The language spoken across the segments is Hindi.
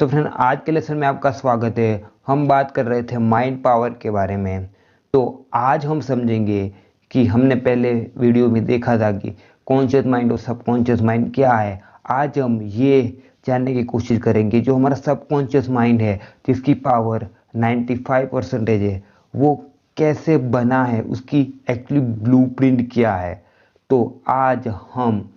तो फ्रेंड, आज के लेसन में आपका स्वागत है। हम बात कर रहे थे माइंड पावर के बारे में। तो आज हम समझेंगे कि हमने पहले वीडियो में देखा था कि कॉन्शियस माइंड और सबकॉन्शियस माइंड क्या है। आज हम ये जानने की कोशिश करेंगे जो हमारा सबकॉन्शियस माइंड है, जिसकी पावर 95% है, वो कैसे बना है, उसकी एक्चुअली ब्लूप्रिंट क्या है। तो आज हम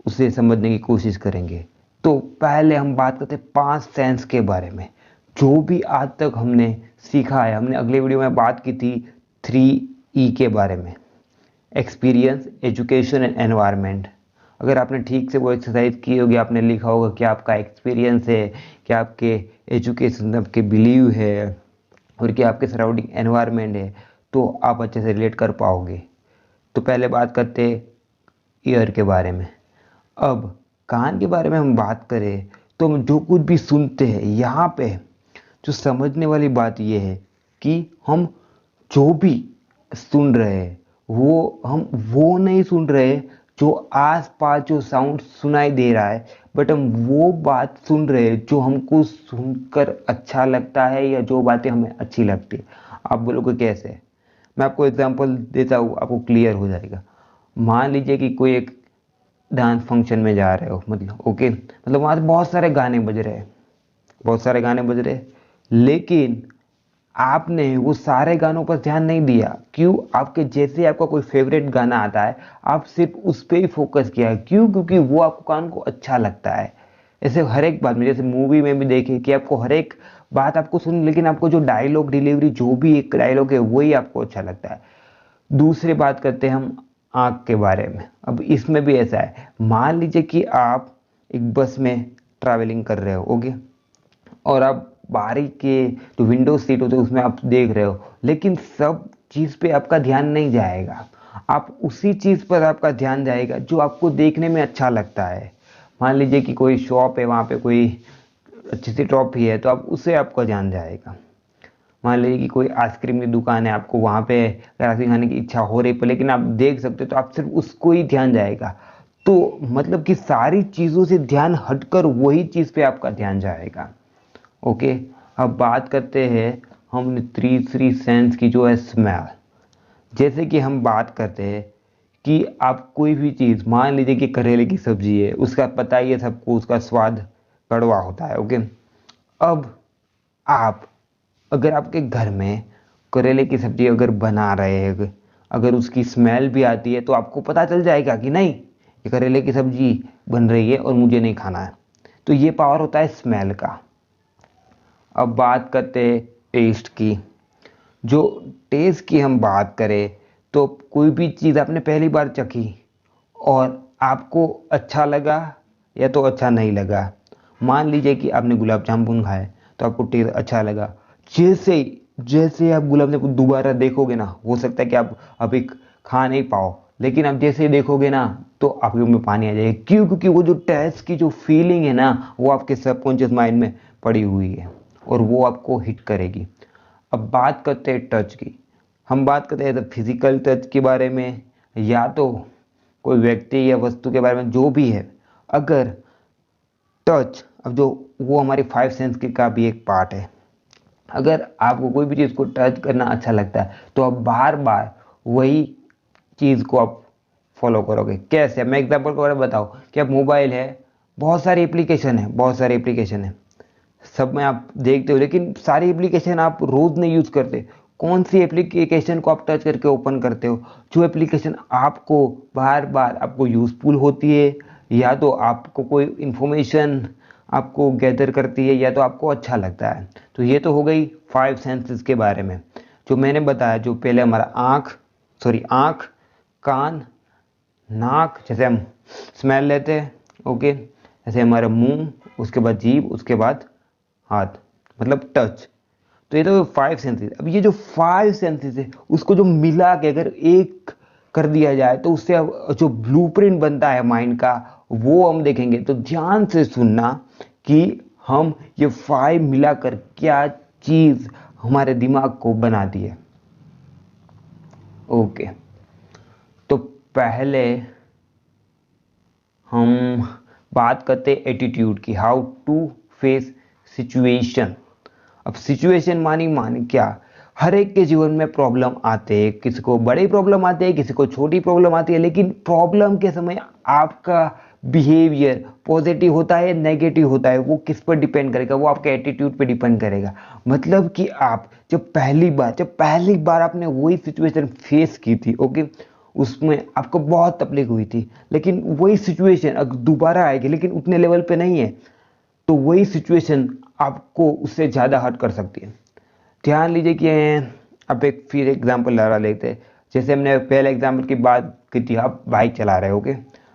उसे समझने की कोशिश करेंगे। तो पहले हम बात करते हैं 5 सेंस के बारे में। जो भी आज तक हमने सीखा है, हमने अगले वीडियो में बात की थी 3E के बारे में, एक्सपीरियंस, एजुकेशन एंड एनवायरनमेंट। अगर आपने ठीक से वो एक्सरसाइज की होगी, आपने लिखा होगा क्या आपका एक्सपीरियंस है, क्या आपके एजुकेशन, आपके बिलीव है, और क्या आपके सराउंडिंग एनवायरनमेंट है, तो आप अच्छे से रिलेट कर पाओगे। तो पहले बात करते हैं ईयर के बारे में। अब कान के बारे में हम बात करें तो हम जो कुछ भी सुनते हैं, यहाँ पे जो समझने वाली बात यह है कि हम जो भी सुन रहे हैं वो नहीं सुन रहे जो आसपास जो साउंड सुनाई दे रहा है, बट हम वो बात सुन रहे हैं जो हमको सुनकर अच्छा लगता है या जो बातें हमें अच्छी लगती है। आप बोलोगे कैसे? मैं आपको एग्जांपल देता हूँ, आपको क्लियर हो जाएगा। मान लीजिए कि कोई एक डांस फंक्शन में जा रहे हो, मतलब ओके, मतलब वहाँ बहुत सारे गाने बज रहे हैं, बहुत सारे गाने बज रहे हैं, लेकिन आपने वो सारे गानों पर ध्यान नहीं दिया। क्यों? आपके जैसे आपका कोई फेवरेट गाना आता है, आप सिर्फ उस पर ही फोकस किया। क्यों? क्योंकि वो आपको कान को अच्छा लगता है। ऐसे हर एक बात में, जैसे मूवी में भी देखे कि आपको हर एक बात आपको सुन, लेकिन आपको जो डायलॉग डिलीवरी, जो भी एक डायलॉग है, वही आपको अच्छा लगता है। दूसरी बात करते हैं हम आँख के बारे में। अब इसमें भी ऐसा है, मान लीजिए कि आप एक बस में ट्रैवलिंग कर रहे हो, ओके, और आप बाहरी के जो विंडो सीट होते हैं उसमें आप देख रहे हो, लेकिन सब चीज़ पे आपका ध्यान नहीं जाएगा। आप उसी चीज़ पर आपका ध्यान जाएगा जो आपको देखने में अच्छा लगता है। मान लीजिए कि कोई शॉप है, वहाँ पे कोई अच्छी सी ट्रॉफी है, तो आप उसे आपका ध्यान जाएगा। मान लीजिए कि कोई आइसक्रीम की दुकान है, आपको वहाँ पे अगर आइसक्रीम खाने की इच्छा हो रही है, लेकिन आप देख सकते हो, तो आप सिर्फ उसको ही ध्यान जाएगा। तो मतलब कि सारी चीज़ों से ध्यान हटकर वही चीज़ पे आपका ध्यान जाएगा। ओके। अब बात करते हैं हम तीसरी सेंस की, जो है स्मेल। जैसे कि हम बात करते हैं कि आप कोई भी चीज़, मान लीजिए कि करेले की सब्जी है, उसका पता ही है सबको, उसका स्वाद कड़वा होता है, ओके। अब आप, अगर आपके घर में करेले की सब्जी अगर बना रहे हैं, अगर उसकी स्मेल भी आती है, तो आपको पता चल जाएगा कि नहीं, ये करेले की सब्जी बन रही है और मुझे नहीं खाना है। तो ये पावर होता है स्मेल का। अब बात करते हैं टेस्ट की। जो टेस्ट की हम बात करें, तो कोई भी चीज़ आपने पहली बार चखी और आपको अच्छा लगा या तो अच्छा नहीं लगा। मान लीजिए कि आपने गुलाब जामुन खाए, तो आपको टेस्ट अच्छा लगा। जैसे जैसे आप गुलाब जामुन दोबारा देखोगे ना, हो सकता है कि आप अभी खा नहीं पाओ, लेकिन आप जैसे ही देखोगे ना, तो आपके मुंह में पानी आ जाएगा। क्यों? क्योंकि वो जो टेस्ट की जो फीलिंग है ना, वो आपके सबकॉन्शियस माइंड में पड़ी हुई है और वो आपको हिट करेगी। अब बात करते हैं टच की। हम बात करते हैं फिजिकल टच के बारे में, या तो कोई व्यक्ति या वस्तु के बारे में, जो भी है। अगर टच, अब जो वो हमारे 5 सेंस के का भी एक पार्ट है। अगर आपको कोई भी चीज़ को टच करना अच्छा लगता है, तो आप बार बार वही चीज़ को आप फॉलो करोगे। कैसे? मैं एग्जांपल के बारे में बताऊँ कि आप मोबाइल है, बहुत सारी एप्लीकेशन है, बहुत सारी एप्लीकेशन है, सब में आप देखते हो, लेकिन सारी एप्लीकेशन आप रोज नहीं यूज करते। कौन सी एप्लीकेशन को आप टच करके ओपन करते हो? जो एप्लीकेशन आपको बार बार आपको यूजफुल होती है, या तो आपको कोई इंफॉर्मेशन आपको गैदर करती है, या तो आपको अच्छा लगता है। तो ये तो हो गई 5 सेंसेस के बारे में, जो मैंने बताया। जो पहले हमारा आँख, कान, नाक, जैसे हम स्मेल लेते हैं, ओके, जैसे हमारा मुंह, उसके बाद जीभ, उसके बाद हाथ, मतलब टच। तो ये तो 5 सेंसेस। अब ये जो 5 सेंसेस है, उसको जो मिला के अगर एक कर दिया जाए, तो उससे अब जो ब्लूप्रिंट बनता है माइंड का, वो हम देखेंगे। तो ध्यान से सुनना कि हम ये 5 मिलाकर क्या चीज हमारे दिमाग को बनाती है। ओके। तो पहले हम बात करते एटीट्यूड की, हाउ टू फेस सिचुएशन। अब सिचुएशन मानी क्या, हर एक के जीवन में प्रॉब्लम आते हैं, किसी को बड़ी प्रॉब्लम आती है, किसी को छोटी प्रॉब्लम आती है, लेकिन प्रॉब्लम के समय आपका बिहेवियर पॉजिटिव होता है नेगेटिव होता है, वो किस पर डिपेंड करेगा, वो आपके एटीट्यूड पे डिपेंड करेगा। मतलब कि आप जब पहली बार आपने वही सिचुएशन फेस की थी, ओके, उसमें आपको बहुत तकलीफ हुई थी, लेकिन वही सिचुएशन अगर दोबारा आएगी लेकिन उतने लेवल पे नहीं है, तो वही सिचुएशन आपको उससे ज़्यादा हर्ट कर सकती है। ध्यान लीजिए कि अब एक फिर एग्जाम्पल लगा लेते हैं। जैसे हमने पहले एग्जाम्पल की बात की थी, आप बाइक चला रहे हो, ओके,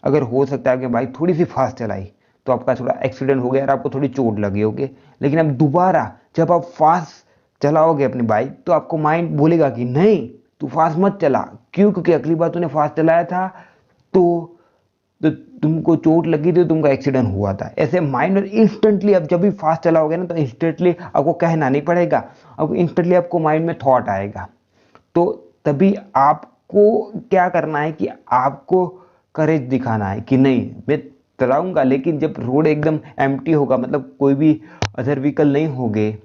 अगर हो सकता है कि बाइक थोड़ी सी फास्ट चलाई तो आपका थोड़ा एक्सीडेंट हो गया और आपको थोड़ी चोट लगी, ओके, लेकिन अब दोबारा जब आप फास्ट चलाओगे अपनी बाइक तो आपको माइंड बोलेगा कि नहीं तू फास्ट मत चला, क्यों, क्योंकि अगली बार तूने फास्ट चलाया था तो तुमको चोट लगी थी, तुमका एक्सीडेंट हुआ था। ऐसे माइंड इंस्टेंटली अब जब भी फास्ट चलाओगे ना तो इंस्टेंटली आपको कहना नहीं पड़ेगा, अब इंस्टेंटली आपको माइंड में थॉट आएगा। तो तभी आपको क्या करना है कि आपको करेज दिखाना है कि नहीं मैं चलाऊंगा, लेकिन जब रोड एकदम एम्प्टी होगा, मतलब कोई भी अदर व्हीकल नहीं होंगे,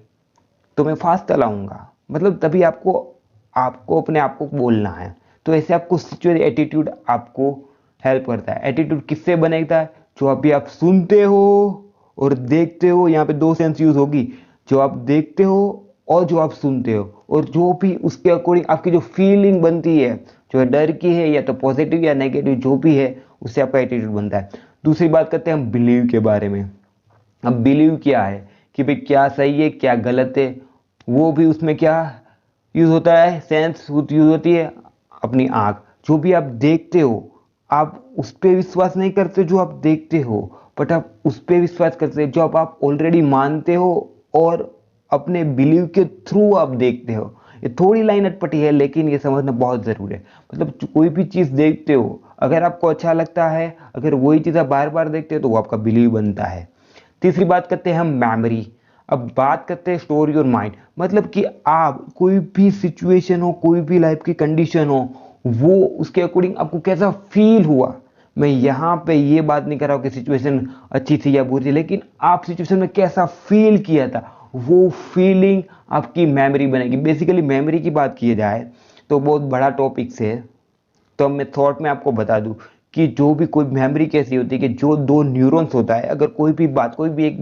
तो मैं फास्ट चलाऊंगा। मतलब तभी आपको आपको अपने आप को बोलना है। तो ऐसे आपको सिचुएशन एटीट्यूड आपको हेल्प करता है। एटीट्यूड किससे बनेगा है, जो अभी आप सुनते हो और देखते हो, यहाँ पे दो सेंस यूज होगी, जो आप देखते हो और जो आप सुनते हो, और जो भी उसके अकॉर्डिंग आपकी जो फीलिंग बनती है, जो डर की है या तो पॉजिटिव या नेगेटिव जो भी है, उससे आपका एटीट्यूड बनता है। दूसरी बात करते हैं हम बिलीव के बारे में। अब बिलीव क्या है कि भाई क्या सही है क्या गलत है, वो भी उसमें क्या यूज होता है, सेंस यूज होती है अपनी आंख। जो भी आप देखते हो आप उस पर विश्वास नहीं करते जो आप देखते हो, बट आप उस पर विश्वास करते जो आप ऑलरेडी मानते हो और अपने बिलीव के थ्रू आप देखते हो। ये थोड़ी लाइन अटपटी है लेकिन ये समझना बहुत जरूरी है। मतलब कोई भी चीज देखते हो, अगर आपको अच्छा लगता है, अगर वही चीज आप बार बार देखते हो तो वो आपका बिलीव बनता है। तीसरी बात करते हैं हम मेमोरी। अब बात करते हैं स्टोरी और माइंड। मतलब कि आप कोई भी सिचुएशन हो, कोई भी लाइफ की कंडीशन हो, वो उसके अकॉर्डिंग आपको कैसा फील हुआ। मैं यहाँ पे ये बात नहीं कर रहा हूँ कि सिचुएशन अच्छी थी या बुरी थी, लेकिन आप सिचुएशन में कैसा फील किया था, वो फीलिंग आपकी मेमोरी बनेगी। बेसिकली मेमोरी की बात की जाए तो बहुत बड़ा टॉपिक है, तो मैं थॉट में आपको बता दूं कि जो भी कोई मेमोरी कैसी होती है कि जो दो न्यूरॉन्स होता है, अगर कोई भी एक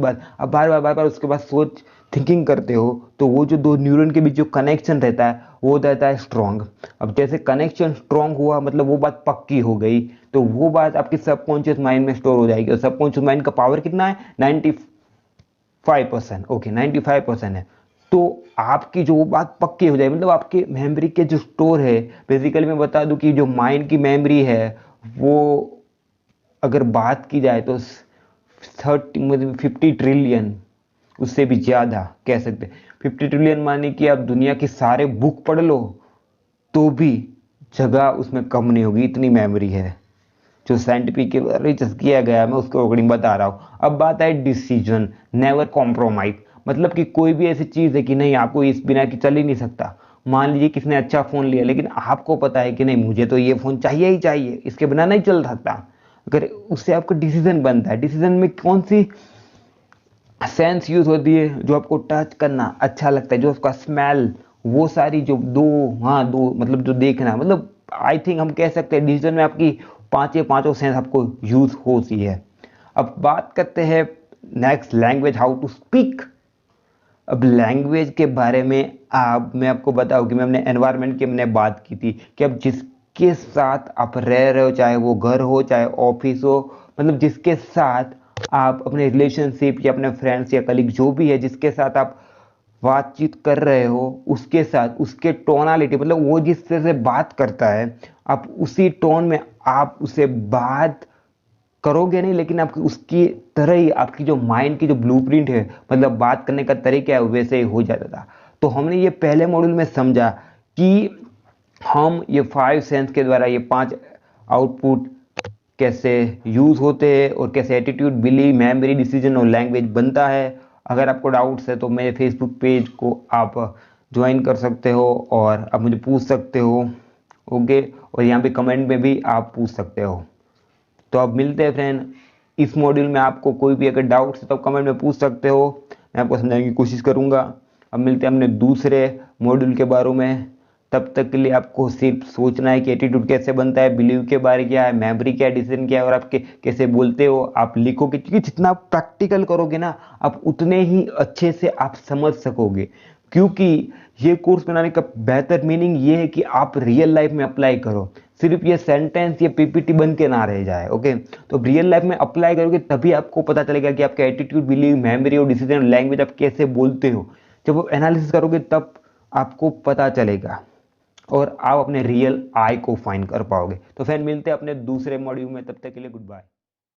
बात आप बार बार उसके बाद सोच थिंकिंग करते हो, तो वो जो दो न्यूरॉन के बीच जो कनेक्शन रहता है वो रहता है स्ट्रॉन्ग। अब जैसे कनेक्शन स्ट्रॉन्ग हुआ मतलब वो बात पक्की हो गई, तो वो बात आपकी सबकॉन्शियस माइंड में स्टोर हो जाएगी। और सबकॉन्शियस माइंड का पावर कितना है, 95%, ओके 95% है। तो आपकी जो बात पक्की हो जाए, मतलब आपके मेमोरी के जो स्टोर है, बेसिकली मैं बता दूं कि जो माइंड की मेमोरी है वो अगर बात की जाए तो 50 ट्रिलियन, उससे भी ज्यादा कह सकते हैं। 50 ट्रिलियन माने कि आप दुनिया की सारे बुक पढ़ लो तो भी जगह उसमें कम नहीं होगी, इतनी मेमोरी है। जो साइंटिफिक रिसर्च किया गया है मैं उसके अकॉर्डिंग बता रहा हूँ। अब बात है डिसीजन, नेवर कॉम्प्रोमाइज। मतलब कि कोई भी ऐसी चीज है कि नहीं आपको इस बिना कि चल ही नहीं सकता। मान लीजिए किसने अच्छा फोन लिया लेकिन आपको पता है कि नहीं मुझे तो ये फोन चाहिए ही चाहिए, इसके बिना नहीं चल सकता, अगर उससे आपका डिसीजन बनता है। डिसीजन में कौन सी सेंस यूज होती है, जो आपको टच करना अच्छा लगता है, जो उसका स्मेल, वो सारी जो दो मतलब जो देखना, मतलब आई थिंक हम कह सकते हैं डिसीजन में आपकी पांचों सेंस आपको यूज होती है। अब बात करते हैं next, language, how to speak. अब लैंग्वेज के बारे में मैं आपको बताऊं कि मैंने एनवायरनमेंट की हमने बात की थी कि अब जिसके साथ आप रह रहे हो, चाहे वो घर हो चाहे ऑफिस हो, मतलब जिसके साथ आप अपने रिलेशनशिप या अपने फ्रेंड्स या कलीग जो भी है जिसके साथ आप बातचीत कर रहे हो, उसके साथ उसके टोनालिटी, मतलब वो जिस तरह से बात करता है आप उसी टोन में आप उसे बात करोगे नहीं, लेकिन आप उसकी तरह ही आपकी जो माइंड की जो ब्लूप्रिंट है, मतलब बात करने का तरीका है, वैसे ही हो जाता था। तो हमने ये पहले मॉड्यूल में समझा कि हम ये 5 सेंस के द्वारा ये 5 आउटपुट कैसे यूज होते हैं और कैसे एटीट्यूड, बिलीव, मेमोरी, डिसीजन और लैंग्वेज बनता है। अगर आपको डाउट्स है तो मेरे फेसबुक पेज को आप ज्वाइन कर सकते हो और आप मुझे पूछ सकते हो, ओके, और यहाँ पे कमेंट में भी आप पूछ सकते हो। तो अब मिलते हैं फ्रेंड इस मॉड्यूल में। आपको कोई भी अगर डाउट्स है तो कमेंट में पूछ सकते हो। मैं आपको समझाने की कोशिश करूँगा। अब मिलते हैं अपने दूसरे मॉड्यूल के बारे में। तब तक के लिए आपको सिर्फ सोचना है कि एटीट्यूड कैसे बनता है, बिलीव के बारे क्या है, मेमोरी क्या है, डिसीजन क्या है और आप कैसे बोलते हो, आप लिखोगे, क्योंकि जितना आप प्रैक्टिकल करोगे ना आप उतने ही अच्छे से आप समझ सकोगे। क्योंकि ये कोर्स बनाने का बेहतर मीनिंग ये है कि आप रियल लाइफ में अप्लाई करो, सिर्फ ये सेंटेंस या पीपीटी बन के ना रह जाए। ओके, तो रियल लाइफ में अप्लाई करोगे तभी आपको पता चलेगा कि आपका एटीट्यूड, बिलीव, मेमोरी और डिसीजन, लैंग्वेज आप कैसे बोलते हो। जब आप एनालिसिस करोगे तब आपको पता चलेगा और आप अपने रियल आई को फाइंड कर पाओगे। तो फिर मिलते हैं अपने दूसरे मॉड्यूल में, तब तक के लिए गुड बाय।